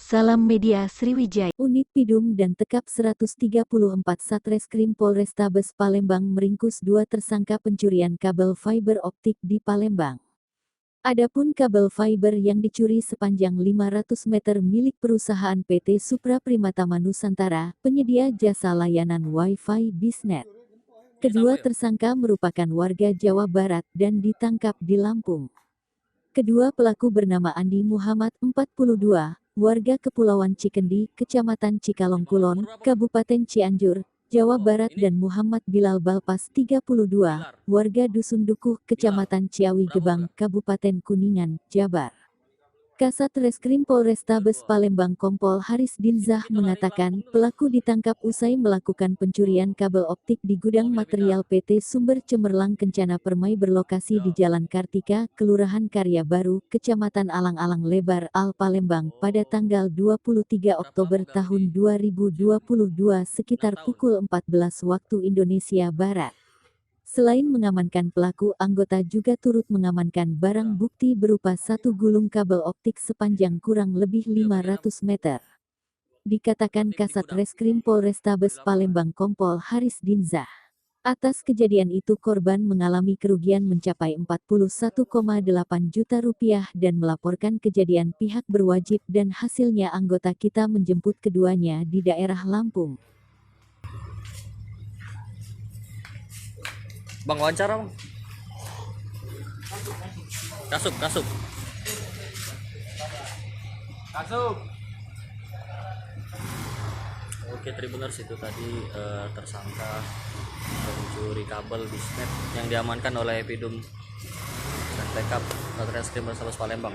Salam Media Sriwijaya. Unit Pidum dan Tekap 134 Satreskrim Polrestabes Palembang meringkus 2 tersangka pencurian kabel fiber optik di Palembang. Adapun kabel fiber yang dicuri sepanjang 500 meter milik perusahaan PT Supra Primatama Nusantara, penyedia jasa layanan Wi-Fi Bisnet. Kedua tersangka merupakan warga Jawa Barat dan ditangkap di Lampung. Kedua pelaku bernama Andi Muhammad, 42, warga Kepulauan Cikendi, Kecamatan Cikalong Kulon, Kabupaten Cianjur, Jawa Barat dan Muhammad Bilal Balpas, 32, warga Dusun Dukuh, Kecamatan Ciawi Gebang, Kabupaten Kuningan, Jabar. Kasat Reskrim Polrestabes Palembang Kompol Haris Dinzah mengatakan, pelaku ditangkap usai melakukan pencurian kabel optik di gudang material PT Sumber Cemerlang Kencana Permai berlokasi di Jalan Kartika, Kelurahan Karya Baru, Kecamatan Alang-Alang Lebar, Al Palembang, pada tanggal 23 Oktober tahun 2022 sekitar pukul 14 waktu Indonesia Barat. Selain mengamankan pelaku, anggota juga turut mengamankan barang bukti berupa 1 gulung kabel optik sepanjang kurang lebih 500 meter. Dikatakan Kasat Reskrim Polrestabes Palembang Kompol Haris Dinzah. Atas kejadian itu korban mengalami kerugian mencapai 41,8 juta rupiah dan melaporkan kejadian pihak berwajib dan hasilnya anggota kita menjemput keduanya di daerah Lampung. Bang, wawancara bang. Kasuk. Oke, Tribuners, itu tadi tersangka pencuri kabel bisnet yang diamankan oleh Pidum dan Tekap Satreskrim Polrestabes Palembang.